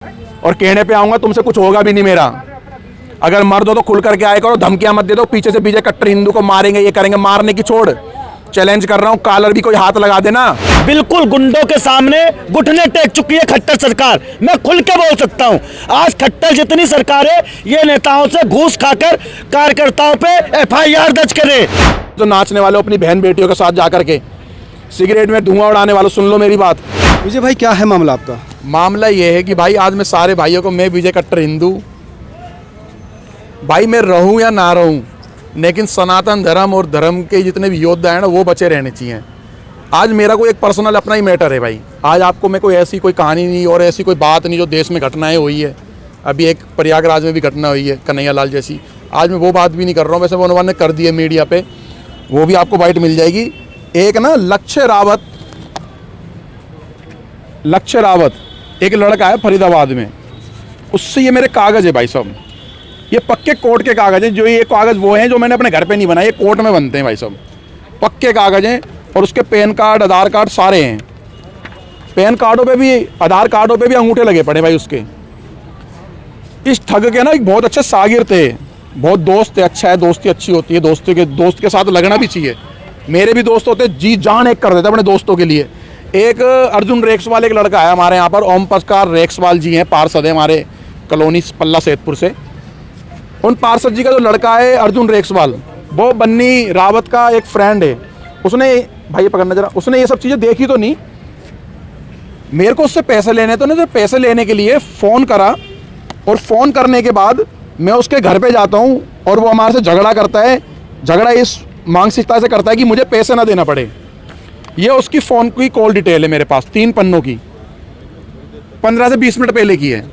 और कहने पे आऊंगा तुमसे कुछ होगा भी नहीं मेरा। अगर मर्द हो तो खुल करके आए करो, धमकियां मत दे दो पीछे से बीजे कट्टर हिंदू को मारेंगे ये करेंगे। मारने की छोड़, चैलेंज कर रहा हूं, कॉलर भी कोई हाथ लगा देना। बिल्कुल गुंडों के सामने घुटने टेक चुकी है खट्टर सरकार। मैं खुल के बोल सकता हूं, आज खट्टर जितनी सरकार है ये नेताओं से घूस खाकर कार्यकर्ताओं पे FIR दर्ज करे। जो नाचने वाले अपनी बहन बेटियों के साथ जाकर के सिगरेट में धुआं उड़ाने वालों, सुन लो मेरी बात। विजय भाई क्या है मामला आपका? मामला ये है कि भाई आज मैं सारे भाइयों को, मैं विजय कट्टर हिंदू भाई, मैं रहूं या ना रहूं, लेकिन सनातन धर्म और धर्म के जितने भी योद्धा हैं ना वो बचे रहने चाहिए। आज मेरा कोई एक पर्सनल अपना ही मैटर है भाई। आज आपको मैं कोई ऐसी कोई कहानी नहीं और ऐसी कोई बात नहीं जो देश में घटनाएं हुई है। अभी एक प्रयागराज में भी घटना हुई है कन्हैया लाल जैसी, आज मैं वो बात भी नहीं कर रहा हूँ। वैसे वो उन्होंने कर दी है मीडिया पे, वो भी आपको बाइट मिल जाएगी। एक ना लक्ष्य रावत एक लड़का है फरीदाबाद में, उससे ये मेरे कागज़ है भाई साहब, ये पक्के कोर्ट के कागज़ हैं। जो ये कागज़ वो हैं जो मैंने अपने घर पे नहीं बनाए, ये कोर्ट में बनते हैं भाई साहब, पक्के कागज़ हैं। और उसके पैन कार्ड, आधार कार्ड सारे हैं। पैन कार्डों पे भी, आधार कार्डों पे भी अंगूठे लगे पड़े भाई उसके। इस ठग के ना एक बहुत अच्छे शागिर्द थे, बहुत दोस्त है, अच्छा है, दोस्ती अच्छी होती है, दोस्त के साथ लगना भी चाहिए। मेरे भी दोस्त होते, जी जान एक कर देते अपने दोस्तों के लिए। एक अर्जुन रेक्सवाल एक लड़का है हमारे यहाँ पर, ओम प्रकाश रेक्सवाल जी हैं, पार्षद है हमारे कॉलोनी पल्ला सैदपुर से। उन पार्षद जी का जो लड़का है अर्जुन रेक्सवाल, वो बन्नी रावत का एक फ्रेंड है। उसने, भाई पकड़ना जरा, उसने ये सब चीज़ें देखी तो नहीं, मेरे को उससे पैसे लेने तो नहीं, तो पैसे लेने के लिए फ़ोन करा। और फ़ोन करने के बाद मैं उसके घर पे जाता हूँ और वो हमारे से झगड़ा करता है। झगड़ा इस मानसिकता से करता है कि मुझे पैसे ना देना पड़े। ये उसकी फ़ोन की कॉल डिटेल है मेरे पास, 3 पन्नों की, 15 से 20 मिनट पहले की है,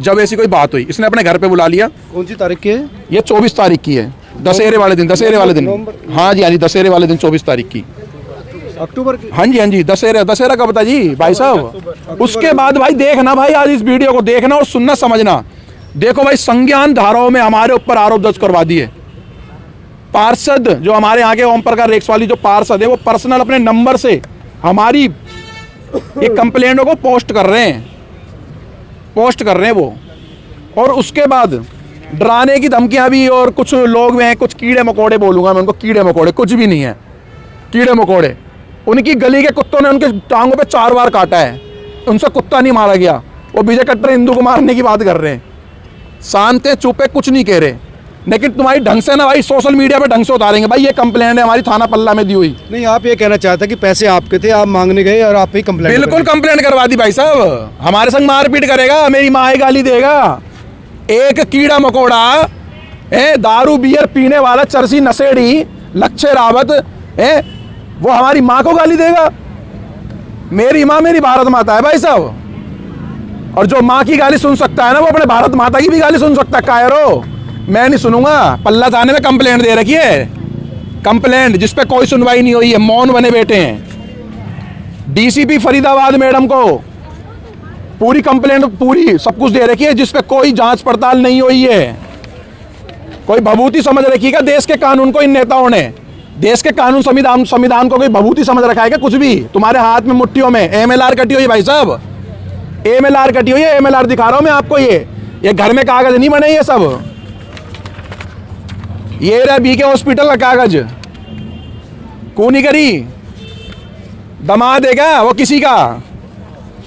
जब ऐसी कोई बात हुई। इसने अपने घर पे बुला लिया। कौन सी तारीख की है? ये 24 तारीख की है, दशहरे वाले दिन। हाँ जी, दशहरे वाले दिन 24 तारीख की, अक्टूबर की। हाँ जी, दशहरा कब था जी भाई साहब? उसके बाद भाई देखना भाई, आज इस वीडियो को देखना और सुनना समझना। देखो भाई, संज्ञान धाराओं में हमारे ऊपर आरोप दर्ज करवा दिए। पार्षद जो हमारे यहाँ के ओम प्रकाश रेक्सवाली जो पार्षद है, वो पर्सनल अपने नंबर से हमारी ये कंप्लेंटों को पोस्ट कर रहे हैं वो। और उसके बाद डराने की धमकियां भी, और कुछ लोग हैं, कुछ कीड़े मकोड़े बोलूँगा मैं उनको, कीड़े मकोड़े कुछ भी नहीं है, कीड़े मकोड़े। उनकी गली के कुत्तों ने उनके टांगों पे 4 बार काटा है, उनसे कुत्ता नहीं मारा गया। वो विजय कट्टर हिंदू को मारने की बात कर रहे हैं। शांत है, चुप है, कुछ नहीं कह रहे, लेकिन तुम्हारी ढंग से ना भाई सोशल मीडिया पे ढंग से उतारेंगे भाई। ये कंप्लेंट है हमारी थाना पल्ला में दी हुई। नहीं, आप ये कहना चाहते कि पैसे आपके थे, आप मांगने गए और आप ही कंप्लेंट? बिल्कुल कंप्लेंट करवा दी भाई साहब। हमारे संग मारपीट करेगा, मेरी माँ गाली देगा। एक कीड़ा मकोड़ा है, दारू बियर पीने वाला चरसी नशेड़ी लक्ष्य रावत है, वो हमारी माँ को गाली देगा। मेरी माँ मेरी भारत माता है भाई साहब, और जो माँ की गाली सुन सकता है ना, वो अपने भारत माता की भी गाली सुन सकता है। कायरो, मैं नहीं सुनूंगा। पल्ला थाने में कंप्लेंट दे रखी है, कंप्लेंट जिसपे कोई सुनवाई नहीं हुई है, मौन बने बैठे हैं। DCP फरीदाबाद मैडम को पूरी कंप्लेंट, पूरी सब कुछ दे रखी है, जिसपे कोई जांच पड़ताल नहीं हुई है। कोई भभूति समझ रखिएगा देश के कानून को इन नेताओं ने, देश के कानून संविधान को कोई भभूति समझ रखा है क्या? कुछ भी तुम्हारे हाथ में मुट्ठियों में MLR कटी हुई है भाई साहब, MLR कटी हुई है। MLR दिखा रहा हूं मैं आपको, ये घर में कागज नहीं बने, ये सब ये रहा BK हॉस्पिटल का कागज। कौन करी? दामाद है क्या वो किसी का?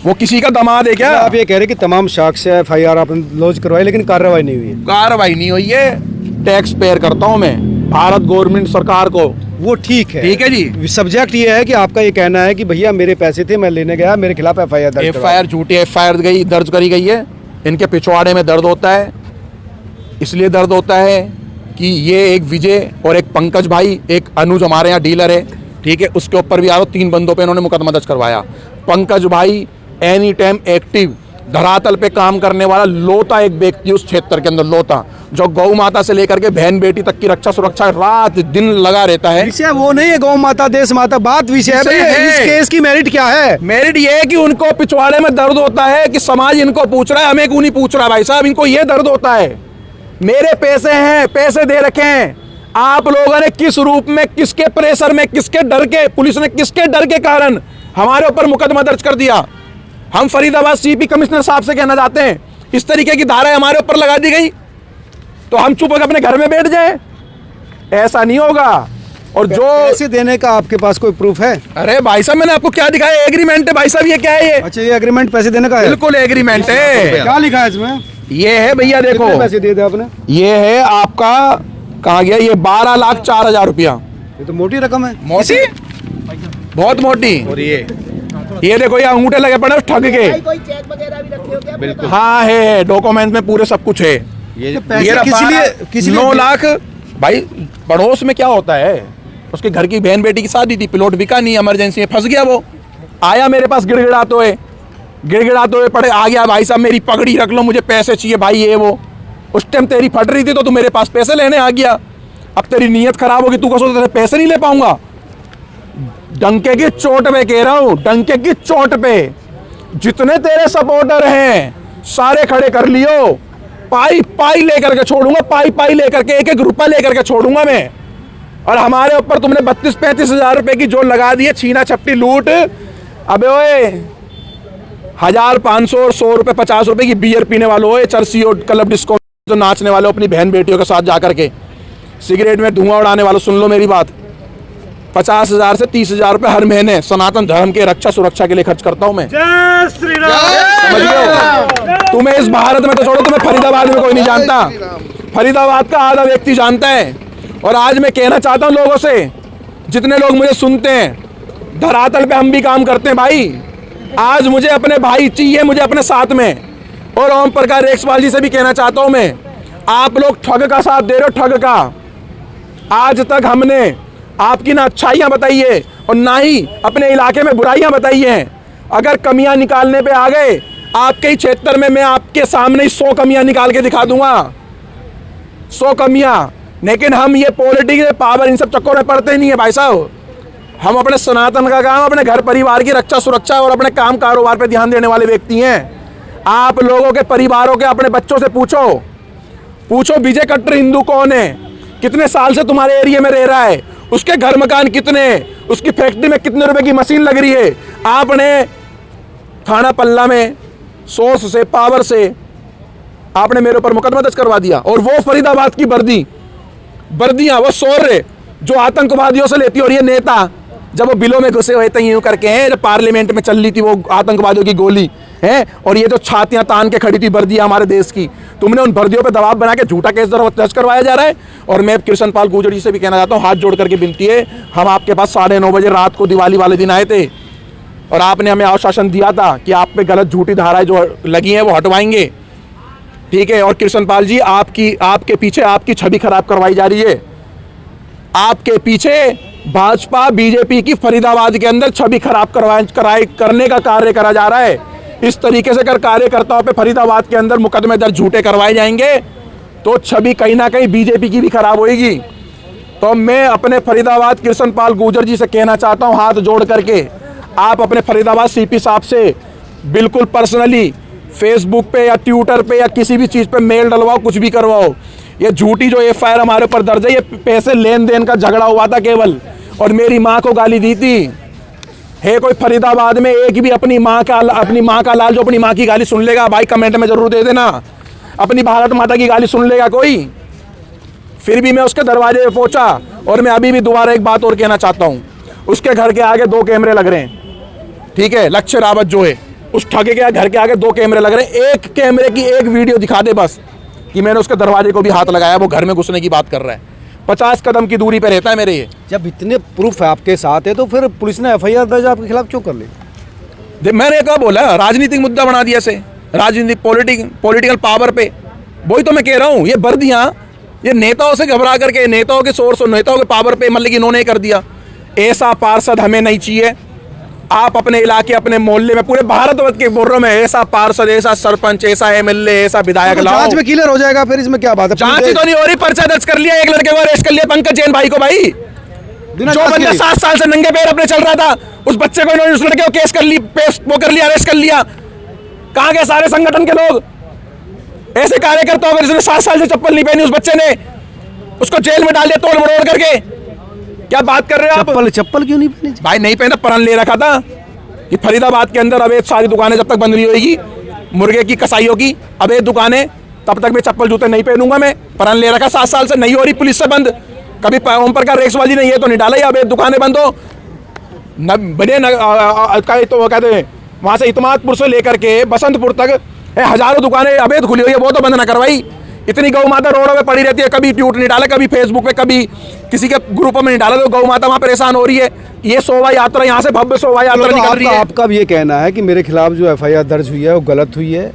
वो किसी का दामाद है क्या? आप ये कह रहे कि तमाम साक्ष्य FIR आपने लॉन्च करवाई, लेकिन कार्रवाई नहीं हुई है? कार्रवाई नहीं हुई है। टैक्स पेयर करता हूं मैं भारत गवर्नमेंट सरकार को। वो ठीक है जी। सब्जेक्ट ये है कि आपका ये कहना है कि भैया मेरे पैसे थे, मैं लेने गया, मेरे खिलाफ FIR झूठी FIR दर्ज करी गई है। इनके पिछवाड़े में दर्द होता है, इसलिए दर्द होता है कि ये एक विजय और एक पंकज भाई, एक अनुज हमारे यहाँ डीलर है, ठीक है, उसके ऊपर भी आरोप 3 बंदों पे इन्होंने मुकदमा दर्ज करवाया। पंकज भाई एनी टाइम एक्टिव, धरातल पे काम करने वाला लोता एक व्यक्ति उस क्षेत्र के अंदर, लोता, जो गौ माता से लेकर के बहन बेटी तक की रक्षा सुरक्षा रात दिन लगा रहता है। विषय वो नहीं है गौ माता देश माता, बात विषय है इस केस की। मेरिट क्या है? मेरिट ये है कि उनको पिछवाड़े में दर्द होता है कि समाज इनको पूछ रहा है, हमें क्यों नहीं पूछ रहा भाई साहब। इनको ये दर्द होता है, मेरे पैसे हैं, पैसे दे रखे हैं, आप लोगों ने किस रूप में, किसके प्रेशर में, किसके डर के, पुलिस ने किसके डर के कारण हमारे ऊपर मुकदमा दर्ज कर दिया। हम फरीदाबाद सीपी कमिश्नर साहब से कहना चाहते हैं, इस तरीके की धाराएं हमारे ऊपर लगा दी गई तो हम चुप होकर अपने घर में बैठ जाएं, ऐसा नहीं होगा। और जो पैसे देने का आपके पास कोई प्रूफ है? अरे भाई साहब मैंने आपको क्या दिखाया, एग्रीमेंट है भाई साहब, ये क्या है ये? अच्छा, ये एग्रीमेंट पैसे देने का है? बिल्कुल एग्रीमेंट है। क्या लिखा है इसमें? ये है भैया देखो, कितने पैसे दिए थे आपने? ये है आपका, कहाँ गया ये, 12,04,000 रुपया। ये तो मोटी रकम है। मोटी, बहुत मोटी। और ये देखो ये अंगूठे लगे पड़े उस ठग के। कोई चेक वगैरह भी रखे हो क्या? बिल्कुल। हाँ है, डॉक्यूमेंट में पूरे सब कुछ है। ये पैसे किस लिए 9 लाख भाई, पड़ोस में क्या होता है, उसके घर की बहन बेटी की शादी थी, प्लॉट बिका नहीं, इमरजेंसी में फंस गया, वो आया मेरे पास गिड़गिड़ाते हुए पड़े, आ गया भाई साहब मेरी पगड़ी रख लो, मुझे पैसे चाहिए भाई, ये वो। उस टाइम तेरी फट रही थी तो तू मेरे पास पैसे लेने आ गया, अब तेरी नीयत खराब होगी, तू क्या सोचता है पैसे नहीं ले पाऊंगा? डंके की चोट पे कह रहा हूं, डंके की चोट पे जितने तेरे सपोर्टर हैं सारे खड़े कर लियो, पाई पाई लेकर के छोड़ूंगा, पाई पाई लेकर के, 1-1 रुपया लेकर के छोड़ूंगा मैं। और हमारे ऊपर तुमने 32-35 हजार रुपए की जो लगा दी है, छीना छपटी लूट। अबे ओए 1000, 500 और 100 रुपए 50 रुपए की बियर पीने वालों, ओए चर्सी और क्लब डिस्को जो नाचने वाले अपनी बहन बेटियों के साथ जाकर के, सिगरेट में धुआं उड़ाने वालों, सुन लो मेरी बात, 50,000 से 30,000 रुपए हर महीने सनातन धर्म के रक्षा सुरक्षा के लिए खर्च करता हूं मैं। जय श्री समझ गए? तुम्हें इस भारत में तो छोड़ो, तुम्हें फरीदाबाद में कोई नहीं जानता, फरीदाबाद का आधा व्यक्ति जानता है। और आज मैं कहना चाहता हूं लोगों से, जितने लोग मुझे सुनते हैं, धरातल पे हम भी काम करते हैं भाई। आज मुझे अपने भाई चाहिए, मुझे अपने साथ में। और ओम प्रकाश रेखसवाल जी से भी कहना चाहता हूं मैं, आप लोग ठग का साथ दे रहे हो, ठग का। आज तक हमने आपकी ना अच्छाइयां बताई है और ना ही अपने इलाके में बुराइयां बताई हैं। अगर कमियां निकालने पे आ गए, आपके ही क्षेत्र में मैं आपके सामने 100 कमियां निकाल के दिखा दूंगा, 100 कमियां। लेकिन हम ये पॉलिटिक्स, पावर, इन सब चक्करों में पड़ते नहीं है भाई साहब। हम अपने सनातन का काम, अपने घर परिवार की रक्षा सुरक्षा और अपने काम कारोबार पे ध्यान देने वाले व्यक्ति हैं। आप लोगों के परिवारों के अपने बच्चों से पूछो विजय कट्टर हिंदू कौन है, कितने साल से तुम्हारे एरिया में रह रहा है, उसके घर मकान कितने, उसकी फैक्ट्री में कितने रुपए की मशीन लग रही है। आपने थाना पल्ला में सोर्स से, पावर से आपने मेरे ऊपर मुकदमा दर्ज करवा दिया। और वो फरीदाबाद की बर्दियां, वो शौर्य जो आतंकवादियों से लेती, और ये नेता जब वो बिलों में घुसे हुए थे यूं करके हैं, जब पार्लियामेंट में चल रही थी वो आतंकवादियों की गोली है, और ये जो छातियां तान के खड़ी थी बर्दियां हमारे देश की, तुमने उन बर्दियों पे दबाव बना के झूठा केस दर्ज करवाया जा रहा है। और मैं कृष्णपाल गुर्जर जी से भी कहना चाहता हूँ, हाथ जोड़ करके विनती है, हम आपके पास 9:30 बजे रात को दिवाली वाले दिन आए थे और आपने हमें आश्वासन दिया था कि आप पे गलत झूठी धाराएं जो लगी हैं वो हटवाएंगे, ठीक है। और कृष्णपाल जी, आपके पीछे आपकी छवि खराब करवाई जा रही है, आपके पीछे भाजपा बीजेपी की फरीदाबाद के अंदर छवि खराब करने का कार्य करा जा रहा है। इस तरीके से अगर कार्यकर्ताओं पे फरीदाबाद के अंदर मुकदमे दर्ज झूठे करवाए जाएंगे तो छवि कहीं ना कहीं बीजेपी की भी खराब होगी। तो मैं अपने फरीदाबाद कृष्णपाल गुर्जर जी से कहना चाहता हूं, हाथ जोड़ करके आप अपने फरीदाबाद सीपी साहब से बिल्कुल पर्सनली फेसबुक पे या ट्विटर पे या किसी भी चीज़ पे मेल डलवाओ, कुछ भी करवाओ। ये झूठी जो FIR हमारे ऊपर दर्ज है, ये पैसे लेन देन का झगड़ा हुआ था केवल, और मेरी माँ को गाली दी थी। है कोई फरीदाबाद में एक भी अपनी माँ का लाल जो अपनी माँ की गाली सुन लेगा? भाई कमेंट में जरूर दे देना, अपनी भारत माता की गाली सुन लेगा कोई? फिर भी मैं उसके दरवाजे पे पहुंचा। और मैं अभी भी दोबारा एक बात और कहना चाहता हूँ, उसके घर के आगे 2 कैमरे लग रहे हैं, ठीक है। लक्ष्य रावत जो है, उस ठगे के घर के आगे 2 कैमरे लग रहे हैं। एक कैमरे की एक वीडियो दिखा दे बस कि मैंने उसके दरवाजे को भी हाथ लगाया, वो घर में घुसने की बात कर रहा है। 50 कदम की दूरी पे रहता है मेरे ये। जब इतने प्रूफ है आपके साथ है तो फिर पुलिस ने FIR दर्ज आपके खिलाफ क्यों कर ली? मैंने क्या बोला, राजनीतिक मुद्दा बना दिया से, राजनीतिक पॉलिटिकल पावर पे। वही तो मैं कह रहा हूँ, ये बर्दियां, ये नेताओं से घबरा करके, नेताओं के सोर्स और नेताओं के पावर पे मतलब कि इन्होंने कर दिया। ऐसा पार्षद हमें नहीं चाहिए। आप अपने इलाके, अपने मोहल्ले में, पूरे भारतवर्ष के बोर्डों में ऐसा पार्षद, ऐसा सरपंच, ऐसा MLA, ऐसा विधायक लाओ। जांच में क्लियर हो जाएगा, फिर इसमें क्या बात है? जांच ही तो नहीं हो रही, पर्चा दर्ज कर लिया, एक लड़के को अरेस्ट कर लिया, पंकज जैन भाई को। भाई जो बंदा 7 साल से नंगे पैर अपने चल रहा था, उस बच्चे को इन्होंने, उस लड़के को केस कर ली, वो कर लिया, अरेस्ट कर लिया। कहाँ गए सारे संगठन के लोग? ऐसे कार्यकर्ता होगा जिसने 7 साल से चप्पल नहीं पहनी, उस बच्चे ने उसको जेल में डाल दिया तोड़ मरोड़ करके। क्या बात कर रहे हो आप? चप्पल क्यों नहीं पहनी? भाई नहीं पहना, प्रण ले रखा था ये फरीदाबाद के अंदर अवैध सारी दुकानें जब तक बंद नहीं होगी, मुर्गे की, कसाईयों की अवैध दुकानें, तब तक मैं चप्पल जूते नहीं पहनूंगा। मैं प्रण ले रखा 7 साल से, नहीं हो रही पुलिस से बंद। कभी ओम प्रकाश रेक्सबाजी नहीं है तो नहीं डाला, ये अवैध दुकानें बंद हो न बने न तो वो कहते हैं वहाँ से इतमादपुर से लेकर के बसंतपुर तक हजारों दुकानें अवैध खुली हुई है, वो तो बंद ना करवाई। इतनी गौ माता रोडों में पड़ी रहती है, कभी ट्वीट नहीं डाला, कभी फेसबुक पे, कभी किसी के ग्रुप में नहीं डाला, तो गौ माता वहाँ परेशान हो रही है। ये शोभा यात्रा यहाँ से भव्य शोभा यात्रा निकल रही है। आपका भी ये कहना है कि मेरे खिलाफ जो FIR दर्ज हुई है वो गलत हुई है,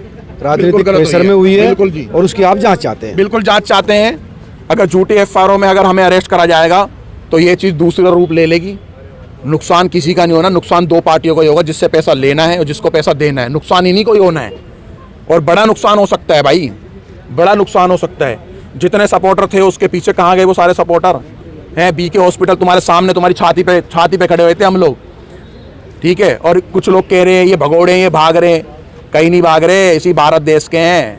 राजनीतिक गलत प्रेशर हुई है। में हुई है, बिल्कुल जी। और उसकी आप जांच चाहते हैं। बिल्कुल जांच चाहते हैं। अगर झूठे FIR में अगर हमें अरेस्ट करा जाएगा तो ये चीज़ दूसरा रूप ले लेगी। नुकसान किसी का नहीं होना, नुकसान 2 पार्टियों का ही होगा, जिससे पैसा लेना है और जिसको पैसा देना है। नुकसान इन्हीं को ही होना है, और बड़ा नुकसान हो सकता है भाई, बड़ा नुकसान हो सकता है। जितने सपोर्टर थे उसके पीछे कहाँ गए वो सारे सपोर्टर हैं? BK हॉस्पिटल तुम्हारे सामने, तुम्हारी छाती पे खड़े हुए थे हम लोग, ठीक है। और कुछ लोग कह रहे हैं ये भगोड़े हैं, ये भाग रहे हैं, कहीं नहीं भाग रहे, इसी भारत देश के हैं।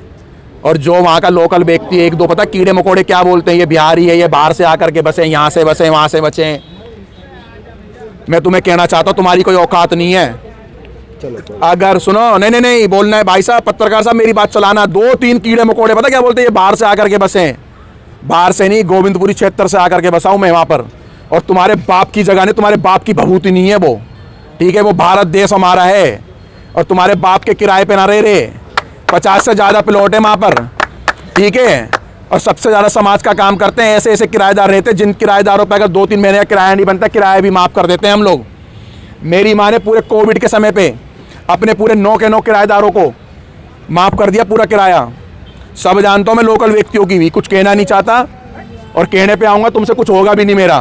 और जो वहाँ का लोकल व्यक्ति, 1-2 पता कीड़े मकोड़े क्या बोलते हैं, ये बिहारी है, ये बाहर से आकर के बसे, यहाँ से बसे, वहाँ से बचे। मैं तुम्हें कहना चाहता हूँ तुम्हारी कोई औकात नहीं है। अगर सुनो, नहीं बोलना है भाई साहब, पत्रकार साहब मेरी बात चलाना। 2-3 कीड़े मकोड़े पता क्या बोलते हैं, ये बाहर से आकर के बसे हैं। बाहर से नहीं, गोविंदपुरी क्षेत्र से आकर के बसा हूं मैं वहां पर। और तुम्हारे बाप की जगह नहीं, तुम्हारे बाप की भभूति नहीं है वो, ठीक है। वो भारत देश हमारा है, और तुम्हारे बाप के किराए पे ना रहे 50 से ज़्यादा प्लॉट है वहाँ पर, ठीक है। और सबसे ज़्यादा समाज का काम करते हैं। ऐसे ऐसे किराएदार रहते हैं जिन किराएदारों पर अगर 2-3 महीने का किराया नहीं बनता, किराया भी माफ़ कर देते हैं हम लोग। मेरी माँ ने पूरे कोविड के समय पे अपने पूरे 9 के 9 किराएदारों को माफ़ कर दिया पूरा किराया। सब जानता हूँ मैं लोकल व्यक्तियों की भी, कुछ कहना नहीं चाहता, और कहने पे आऊँगा तुमसे कुछ होगा भी नहीं मेरा।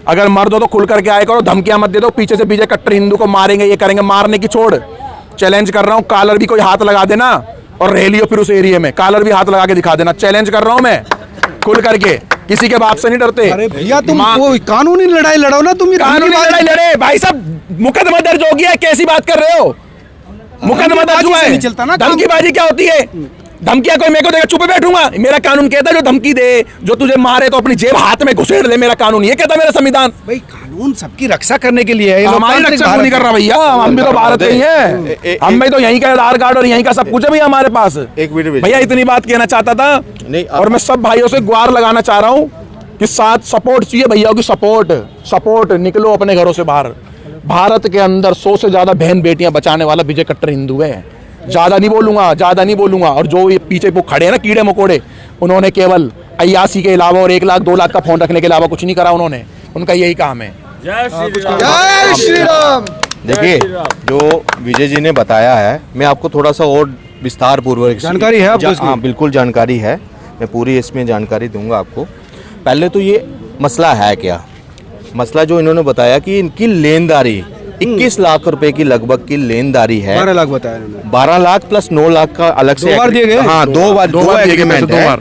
अगर मर्द हो तो खुल करके आए करो, धमकियाँ मत दे दो, पीछे से बीजे कट्टर हिंदू को मारेंगे, ये करेंगे। मारने की छोड़, चैलेंज कर रहा हूँ, कॉलर भी कोई हाथ लगा देना, और रैली हो फिर उस एरिया में कॉलर भी हाथ लगा के दिखा देना। चैलेंज कर रहा हूँ मैं खुल करके, किसी के बाप से नहीं डरते। अरे भैया तुम वो कानूनी लड़ाई लड़ो ना, तुम कानूनी लड़ाई लड़े भाई साहब, मुकदमा दर्ज हो गया है, कैसी बात कर रहे हो? मुकदमा दर्ज हुआ है, धमकीबाजी क्या होती है? धमकियां कोई मेरे को देगा चुप बैठूंगा? मेरा कानून कहता है जो धमकी दे, जो तुझे मारे तो अपनी जेब हाथ में घुसेड़ ले, मेरा कानून ये कहता है, मेरा संविधान। भाई कानून सबकी रक्षा करने के लिए है, हमारी रक्षा क्यों नहीं कर रहा भैया? हम भी तो भारत में ही है, हम भी तो यहीं का आधार कार्ड और यहीं का सब कुछ है भैया हमारे पास। एक मिनट भैया इतनी बात कहना चाहता था, और मैं सब भाइयों से गुहार लगाना चाह रहा हूँ कि साथ सपोर्ट चाहिए भैया की, सपोर्ट। निकलो अपने घरों से बाहर। भारत के अंदर 100 से ज्यादा बहन बेटियां बचाने वाला विजय कट्टर हिंदू है। ज्यादा नहीं बोलूंगा। और जो ये पीछे वो खड़े हैं ना कीड़े मकोड़े, उन्होंने केवल अय्यासी के अलावा और 1 लाख 2 लाख का फोन रखने के अलावा कुछ नहीं करा उन्होंने। उनका यही काम है। जय श्री राम। देखिए जो विजय जी ने बताया है, मैं आपको थोड़ा सा और विस्तार पूर्वक जानकारी है आपको इसकी? हाँ बिल्कुल जानकारी है, मैं पूरी इसमें जानकारी दूंगा आपको। पहले तो ये मसला है क्या, मसला जो इन्होंने बताया कि इनकी लेनदारी 21 लाख रुपए की लगभग की लेनदारी है। 12 लाख बताया इन्होंने। 12 लाख प्लस 9 लाख का अलग से 2 बार दिए गए? हाँ 2 बार, 2 एग्रीमेंट है,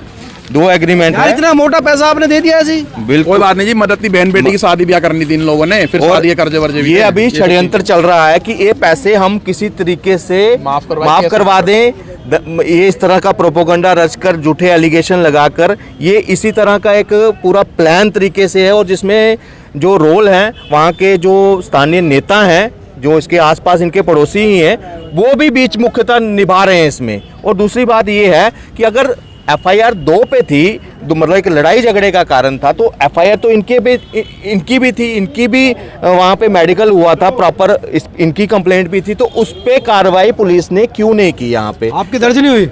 2 एग्रीमेंट है। इतना मोटा पैसा आपने दे दिया ऐसी? बिल्कुल कोई बात नहीं जी, मदद थी, बहन बेटी की शादी ब्याह करनी थी इन लोगों ने, फिर शादी के कर्जे वर्जे भी ये थे। अभी षड्यंत्र चल रहा है कि ये पैसे हम किसी तरीके से माफ करवा दें। ये इस तरह का प्रोपोगंडा रचकर, झूठे एलिगेशन लगाकर, ये इसी तरह का एक पूरा प्लान तरीके से है। और जिसमें जो रोल हैं वहाँ के जो स्थानीय नेता हैं, जो इसके आसपास इनके पड़ोसी ही हैं, वो भी बीच मुख्यतः निभा रहे हैं इसमें। और दूसरी बात ये है कि अगर FIR 2 पे थी, मतलब एक लड़ाई झगड़े का कारण था, तो FIR तो इनकी भी थी, इनकी भी वहाँ पे मेडिकल हुआ था प्रॉपर, इनकी कंप्लेंट भी थी, तो उस पे कार्रवाई पुलिस ने क्यों नहीं की? यहाँ पे आपकी दर्ज नहीं हुई?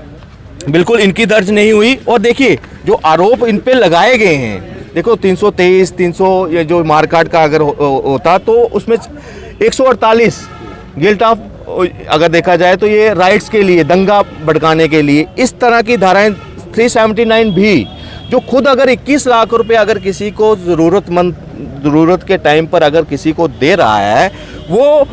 बिल्कुल इनकी दर्ज नहीं हुई। और देखिए जो आरोप इन पे लगाए गए हैं, देखो 323, 300 ये जो मारकाट का अगर होता तो उसमें 148 गिल्ट ऑफ, अगर देखा जाए तो ये राइट्स के लिए, दंगा भड़काने के लिए, इस तरह की धाराएं 379 भी, जो खुद अगर 21 लाख रुपए अगर किसी को ज़रूरत के टाइम पर अगर किसी को दे रहा है, वो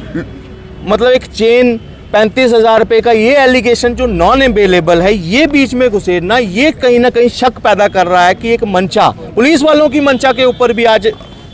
मतलब एक चेन 35,000 रुपये का ये एलिगेशन जो नॉन अवेलेबल है, ये बीच में घुसेड़ना, ये कहीं ना कहीं शक पैदा कर रहा है कि एक मंशा, पुलिस वालों की मंशा के ऊपर भी आज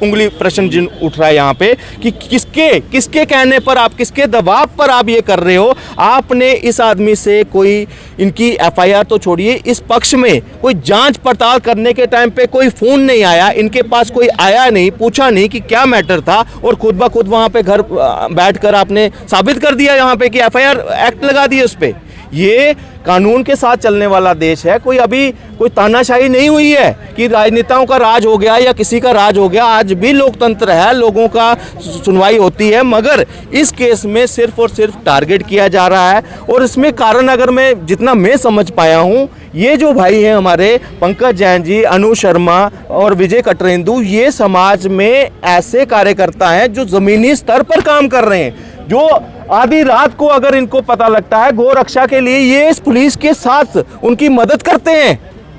उंगली प्रश्न चिन्ह उठ रहा है यहाँ पे कि किसके कहने पर आप, किसके दबाव पर आप ये कर रहे हो। आपने इस आदमी से कोई इनकी एफआईआर तो छोड़िए, इस पक्ष में कोई जांच पड़ताल करने के टाइम पे कोई फोन नहीं आया, इनके पास कोई आया नहीं, पूछा नहीं कि क्या मैटर था, और खुद ब खुद वहाँ पे घर बैठकर आपने साबित कर दिया यहाँ पे कि एफआईआर एक्ट लगा दिए उस पे। ये कानून के साथ चलने वाला देश है, कोई तानाशाही नहीं हुई है कि राजनेताओं का राज हो गया या किसी का राज हो गया। आज भी लोकतंत्र है, लोगों का सुनवाई होती है, मगर इस केस में सिर्फ और सिर्फ टारगेट किया जा रहा है। और इसमें कारण अगर जितना मैं समझ पाया हूँ, ये जो भाई हैं हमारे पंकज जैन जी, अनु शर्मा और विजय कटरेंदु, ये समाज में ऐसे कार्यकर्ता हैं जो जमीनी स्तर पर काम कर रहे हैं, जो आधी रात को अगर इनको पता लगता है गौ रक्षा के लिए, ये इस पुलिस के साथ उनकी मदद करते हैं,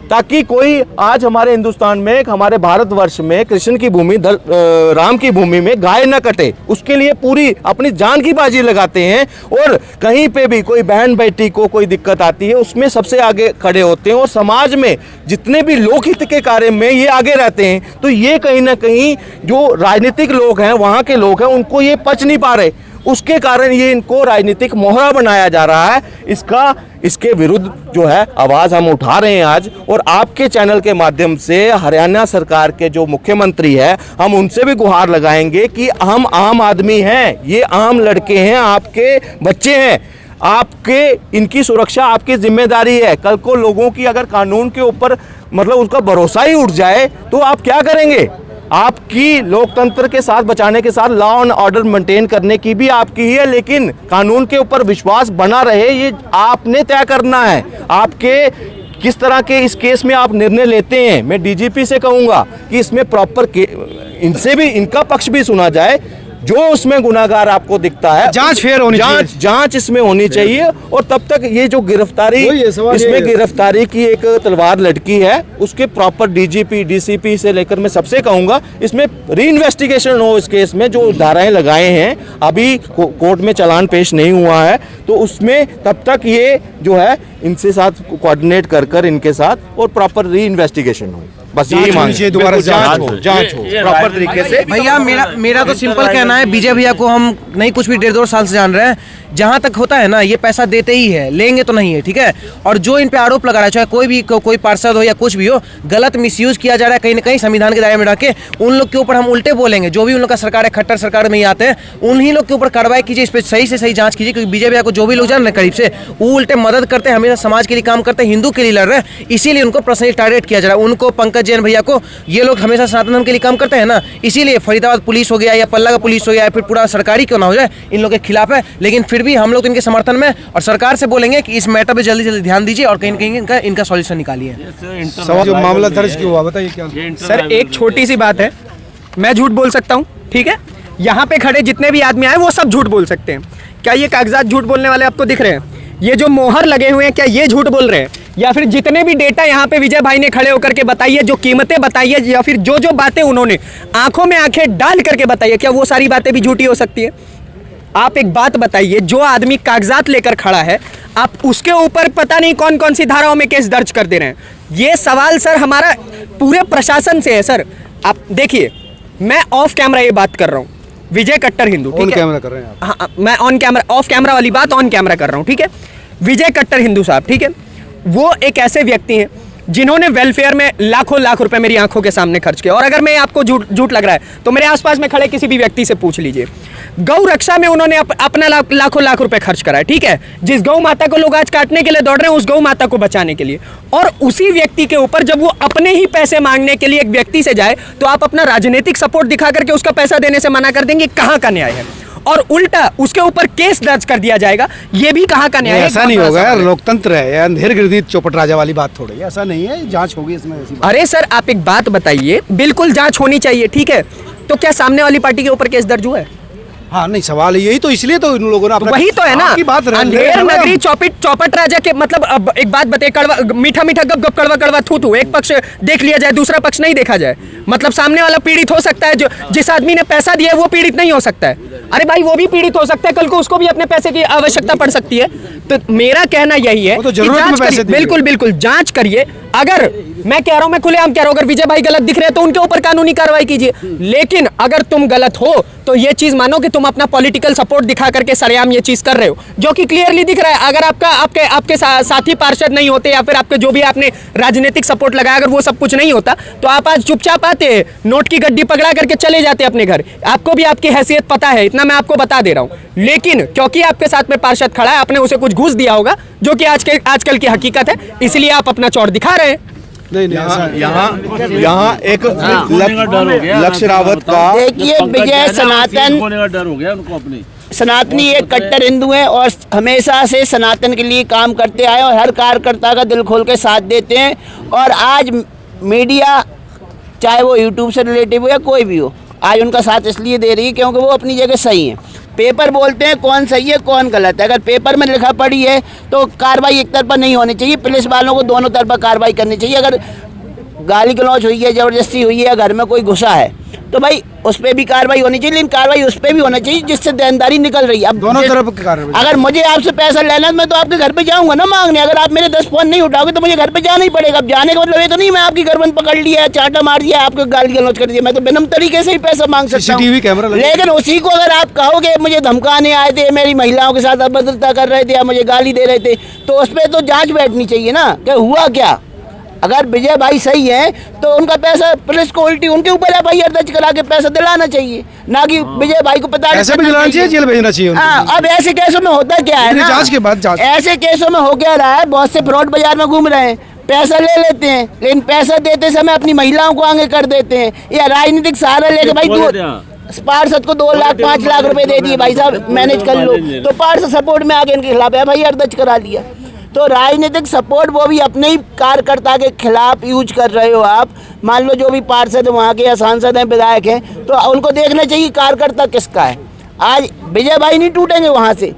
ताकि कोई आज हमारे हिंदुस्तान में, हमारे भारतवर्ष में कृष्ण की भूमि, राम की भूमि में गाय न कटे, उसके लिए पूरी अपनी जान की बाजी लगाते हैं। और कहीं पे भी कोई बहन बेटी को कोई दिक्कत आती है, उसमें सबसे आगे खड़े होते हैं, और समाज में जितने भी लोकहित के कार्य में ये आगे रहते हैं। तो ये कहीं ना कहीं जो राजनीतिक लोग हैं, वहाँ के लोग हैं, उनको ये पच नहीं पा रहे, उसके कारण ये इनको राजनीतिक मोहरा बनाया जा रहा है। इसके विरुद्ध जो है आवाज़ हम उठा रहे हैं आज, और आपके चैनल के माध्यम से हरियाणा सरकार के जो मुख्यमंत्री है, हम उनसे भी गुहार लगाएंगे कि हम आम आदमी हैं, ये आम लड़के हैं, आपके बच्चे हैं, आपके इनकी सुरक्षा आपकी जिम्मेदारी है। कल को लोगों की अगर कानून के ऊपर मतलब उसका भरोसा ही उठ जाए तो आप क्या करेंगे? आपकी लोकतंत्र के साथ बचाने के साथ लॉ एंड ऑर्डर मेंटेन करने की भी आपकी ही है, लेकिन कानून के ऊपर विश्वास बना रहे ये आपने तय करना है। आपके किस तरह के इस केस में आप निर्णय लेते हैं, मैं डीजीपी से कहूँगा कि इसमें प्रॉपर इनसे भी इनका पक्ष भी सुना जाए। जो उसमें गुनाहगार आपको दिखता है, जांच फेयर होनी चाहिए, जांच इसमें होनी चाहिए। और तब तक ये जो गिरफ्तारी, इसमें गिरफ्तारी की एक तलवार लटकी है, उसके प्रॉपर डीजीपी डीसीपी से लेकर मैं सबसे कहूंगा इसमें री इन्वेस्टिगेशन हो। इस केस में जो धाराएं लगाए हैं, अभी कोर्ट में चालान पेश नहीं हुआ है, तो उसमें तब तक ये जो है इनसे साथ कोऑर्डिनेट कर इनके साथ और प्रॉपर री इन्वेस्टिगेशन हो। बस यही मांगे, दोबारा जांच हो प्रॉपर तरीके से। भैया मेरा तो सिंपल कहना है, विजय भैया को हम नहीं कुछ भी 1.5-2 साल से जान रहे हैं, जहां तक होता है ना, ये पैसा देते ही है, लेंगे तो नहीं है, ठीक है। और जो इन पे आरोप लगा रहा है, चाहे कोई भी कोई पार्षद हो या कुछ भी हो, गलत मिसयूज किया जा रहा है कहीं ना कहीं संविधान के दायरे में रख के, उन लोग के ऊपर हम उल्टे बोलेंगे। जो भी उन लोग का सरकार है, खट्टर सरकार में ही आते हैं, उन्हीं लोग के ऊपर कार्रवाई कीजिए, इस पर सही से सही जांच कीजिए। क्योंकि विजय भैया को जो भी लोग जान रहे हैं करीब से, वो उल्टे मदद करते हैं, हमेशा समाज के लिए काम करते हैं, हिंदू के लिए लड़ रहे हैं, इसीलिए उनको पर्सनली टारगेट किया जा रहा है। उनको, पंकज जैन भैया को, ये लोग हमेशा सनातन धर्म के लिए काम करते हैं ना, इसीलिए फरीदाबाद पुलिस हो गया या पल्ला का पुलिस हो गया या फिर पूरा सरकारी क्यों ना हो जाए, इन लोगों के खिलाफ है। लेकिन फिर भी हम लोग इनके समर्थन में और सरकार से बोलेंगे कि इस मैटर पे जल्दी जल्दी ध्यान दीजिए और कहीं ना कहीं इनका सॉल्यूशन निकालिए। जो मामला दर्ज क्यों हुआ बताइए क्या? सर एक छोटी सी बात है, मैं झूठ बोल सकता हूँ, ठीक है। यहाँ पे खड़े जितने भी आदमी आए वो सब झूठ बोल सकते हैं। क्या ये कागजात झूठ बोलने वाले आपको दिख रहे हैं? ये जो मोहर लगे हुए हैं, क्या ये झूठ बोल रहे हैं? या फिर जितने भी डेटा यहाँ पे विजय भाई ने खड़े होकर के बताइए, जो कीमतें बताइए, या फिर जो जो बातें उन्होंने आंखों में आंखें डाल करके बताइए, क्या वो सारी बातें भी झूठी हो सकती है? आप एक बात बताइए, जो आदमी कागजात लेकर खड़ा है, आप उसके ऊपर पता नहीं कौन कौन सी धाराओं में केस दर्ज कर दे रहे हैं। ये सवाल सर हमारा पूरे प्रशासन से है। सर आप देखिए, मैं ऑफ कैमरा ये बात कर रहा हूँ, विजय कट्टर हिंदू, ऑन कैमरा कर रहे हैं आप? हाँ, मैं ऑन कैमरा, ऑफ कैमरा वाली बात ऑन कैमरा कर रहा हूँ, ठीक है। विजय कट्टर हिंदू साहब, ठीक है, वो एक ऐसे व्यक्ति हैं जिन्होंने वेलफेयर में लाखों लाख रुपए मेरी आंखों के सामने खर्च किए। और अगर मैं आपको झूठ लग रहा है तो मेरे आसपास में खड़े किसी भी व्यक्ति से पूछ लीजिए। गौ रक्षा में उन्होंने अपना लाखों लाख रुपए खर्च करा है, ठीक है। जिस गौ माता को लोग आज काटने के लिए दौड़ रहे हैं, उस गौ माता को बचाने के लिए। और उसी व्यक्ति के ऊपर जब वो अपने ही पैसे मांगने के लिए एक व्यक्ति से जाए, तो आप अपना राजनीतिक सपोर्ट दिखा करके उसका पैसा देने से मना कर देंगे। कहाँ का न्याय है? और उल्टा उसके ऊपर केस दर्ज कर दिया जाएगा, ये भी कहाँ का न्याय है? ऐसा नहीं होगा यार, लोकतंत्र है, अंधेर गिरदीद चौपट राजा वाली बात थोड़ी, ऐसा नहीं है। जांच होगी इसमें, ऐसी बात। अरे सर आप एक बात बताइए, बिल्कुल जांच होनी चाहिए, ठीक है। तो क्या सामने वाली पार्टी के ऊपर केस दर्ज हुआ है? हाँ नहीं, सवाल यही तो, इसलिए तो इन लोगों ने वही तो है ना, अंधेर नगरी चौपट चौपट राजा के मतलब। अब एक बात बताइए, कड़वा मीठा मीठा गप गप कड़वा कड़वा थू थू, एक पक्ष देख लिया जाए, दूसरा पक्ष नहीं देखा जाए, मतलब सामने वाला पीड़ित हो सकता है, जो जिस आदमी ने पैसा दिया है वो पीड़ित नहीं हो सकता है। अरे भाई वो भी पीड़ित हो सकता है, कल को उसको भी अपने पैसे की आवश्यकता पड़ सकती है। तो मेरा कहना यही है, बिल्कुल बिल्कुल जांच करिए। अगर मैं कह रहा हूं, मैं खुलेआम कह रहा हूं, अगर विजय भाई गलत दिख रहे हैं तो उनके ऊपर कानूनी कार्रवाई कीजिए। लेकिन अगर तुम गलत हो तो ये चीज मानो कि तुम अपना पॉलिटिकल सपोर्ट दिखा करके सरेआम ये चीज कर रहे हो, जो कि क्लियरली दिख रहा है। अगर आपके साथी पार्षद नहीं होते या फिर आपके जो भी आपने राजनीतिक सपोर्ट लगाया, अगर वो सब कुछ नहीं होता तो आप आज चुपचाप आते, नोट की गड्डी पकड़ा करके चले जाते अपने घर। आपको भी आपकी हैसियत पता है, इतना मैं आपको बता दे रहा हूं। लेकिन क्योंकि आपके साथ में पार्षद खड़ा है, आपने उसे कुछ घूस दिया होगा, जो कि आजकल की हकीकत है, इसलिए आप अपना चौड़ दिखा रहे हैं। यहाँ एक लक्ष्य रावत का देखिए, विजय सनातन डर हो गया उनको अपनी सनातनी एक कट्टर हिंदू हैं और हमेशा से सनातन के लिए काम करते आए और हर कार्यकर्ता का दिल खोल के साथ देते हैं। और आज मीडिया, चाहे वो यूट्यूब से रिलेटिव हो या कोई भी हो, आज उनका साथ इसलिए दे रही है क्योंकि वो अपनी जगह सही है। पेपर बोलते हैं कौन सही है कौन गलत है, अगर पेपर में लिखा पड़ी है तो कार्रवाई एक तरफा नहीं होनी चाहिए, पुलिस वालों को दोनों तरफा कार्रवाई करनी चाहिए। अगर गाली गलौज हुई है, ज़बरदस्ती हुई है, या घर में कोई घुसा है तो भाई उस पर भी कार्रवाई होनी चाहिए, लेकिन कार्रवाई उस पर भी होना चाहिए जिससे देनदारी निकल रही है। अब दोनों तरफ की कार्रवाई। अगर मुझे आपसे पैसा लेना है, मैं तो आपके घर पे जाऊंगा ना मांगने। अगर आप मेरे 10 फोन नहीं उठाओगे तो मुझे घर पे जाना ही पड़ेगा। अब जाने का मतलब ये तो नहीं मैं आपकी गर्दन पकड़ लिया, चाटा मार दिया, आपको गाली गलौज कर दिया। मैं तो बिनम तरीके से ही पैसा मांग सकता CCTV कैमरा हूँ। लगा। लेकिन उसी को अगर आप कहोगे मुझे धमकाने आए थे, मेरी महिलाओं के साथ अभद्रता कर रहे थे या मुझे गाली दे रहे थे, तो उस पर तो जाँच बैठनी चाहिए ना कि हुआ क्या। अगर विजय भाई सही है तो उनका पैसा पुलिस को उल्टी उनके ऊपर FIR दर्ज करा के पैसा दिलाना चाहिए, ना कि विजय भाई को पता ऐसे भी दिलाना चाहिए, जेल भेजना चाहिए उनको। हाँ, अब ऐसे केसों में होता क्या है ना, जांच के बाद जांच। ऐसे केसों में हो क्या रहा है, बहुत से फ्रॉड बाजार में घूम रहे हैं, पैसा ले लेते हैं, लेकिन पैसा देते समय अपनी महिलाओं को आगे कर देते हैं, या राजनीतिक सहारा लेके भाई पार्षद को 2 लाख 5 लाख रुपए दे दिए, भाई साहब मैनेज कर लो, तो पार्षद सपोर्ट में आगे इनके खिलाफ FIR दर्ज करा लिया। तो राजनीतिक सपोर्ट वो भी अपने ही कार्यकर्ता के खिलाफ यूज कर रहे हो आप। मान लो जो भी पार्षद वहाँ के या सांसद हैं, विधायक हैं, तो उनको देखना चाहिए कार्यकर्ता किसका है। आज विजय भाई नहीं टूटेंगे वहाँ से,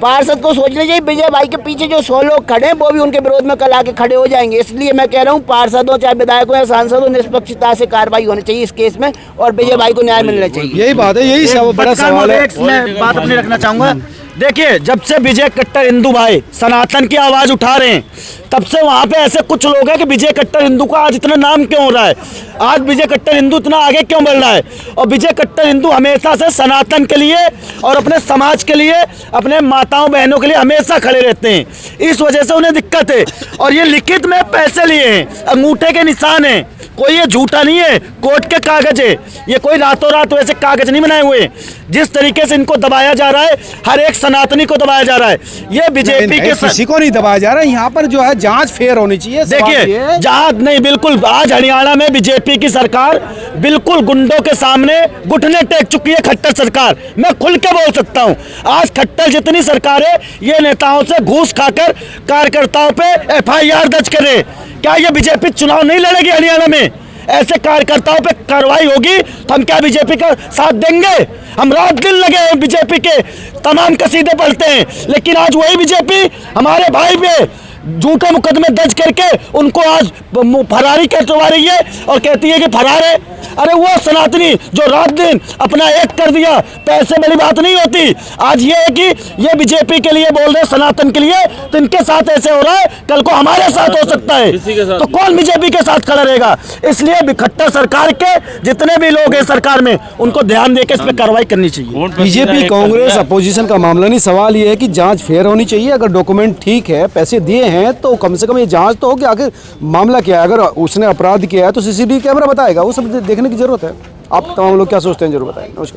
पार्षद को सोचना चाहिए विजय भाई के पीछे जो 100 लोग खड़े हैं वो भी उनके विरोध में कल आके खड़े हो जाएंगे। इसलिए मैं कह रहा हूँ पार्षदों चाहे विधायकों या सांसदों, निष्पक्षता से कार्रवाई होनी चाहिए इस केस में और विजय भाई को न्याय मिलना चाहिए। यही बात है, यही बड़ा सवाल है। मैं बात अपनी रखना चाहूंगा। देखिए, जब से विजय कट्टर हिंदू भाई सनातन की आवाज उठा रहे हैं, तब से वहां पे ऐसे कुछ लोग हैं कि विजय कट्टर हिंदू का आज इतना नाम क्यों हो रहा है, आज विजय कट्टर हिंदू इतना आगे क्यों बढ़ रहा है। और विजय कट्टर हिंदू हमेशा से सनातन के लिए और अपने समाज के लिए, अपने माताओं बहनों के लिए हमेशा खड़े रहते हैं, इस वजह से उन्हें दिक्कत है। और ये लिखित में पैसे लिए हैं, अंगूठे के निशान हैं, कोई ये झूठा नहीं है, कोर्ट के कागज है, ये कोई रातों रात वैसे कागज नहीं बनाए हुए। जिस तरीके से इनको दबाया जा रहा है, हर एक सनातनी को दबाया जा रहा है, ये बीजेपी के किसी को नहीं दबाया जा रहा है। यहाँ पर जो है जांच फेयर होनी चाहिए। देखिए, जांच नहीं, बिल्कुल आज हरियाणा में बीजेपी की सरकार बिल्कुल गुंडों के सामने घुटने टेक चुकी है। खट्टर सरकार, मैं खुल के बोल सकता हूँ, आज खट्टर जितनी सरकार है ये नेताओं से घूस खाकर कार्यकर्ताओं पे FIR दर्ज करे। क्या ये बीजेपी चुनाव नहीं लड़ेगी हरियाणा में? ऐसे कार्यकर्ताओं पे कार्रवाई होगी तो हम क्या बीजेपी का साथ देंगे? हम रात दिन लगे हैं बीजेपी के, तमाम कसीदे पढ़ते हैं, लेकिन आज वही बीजेपी हमारे भाई पे झूठे मुकदमे दर्ज करके उनको आज फरारी करवा रही है और कहती है कि फरार है। अरे वो सनातनी जो रात दिन अपना एक कर दिया, पैसे बड़ी बात नहीं होती। आज ये है कि ये बीजेपी के लिए बोल रहे सनातन के लिए, तो इनके साथ ऐसे हो रहा है, कल को हमारे साथ हो सकता है, तो कौन बीजेपी के साथ खड़ा रहेगा? इसलिए खट्टर सरकार के जितने भी लोग हैं सरकार में, उनको ध्यान देकर इस पर कार्रवाई करनी चाहिए। बीजेपी कांग्रेस अपोजिशन का मामला नहीं, सवाल ये है कि जांच फेयर होनी चाहिए। अगर डॉक्यूमेंट ठीक है, पैसे दिए हैं, तो कम से कम ये जांच तो हो कि आखिर मामला क्या है। अगर उसने अपराध किया है तो CCTV कैमरा बताएगा, वो सब देखने की जरूरत है। आप तमाम लोग क्या सोचते हैं जरूर बताएं। नमस्कार।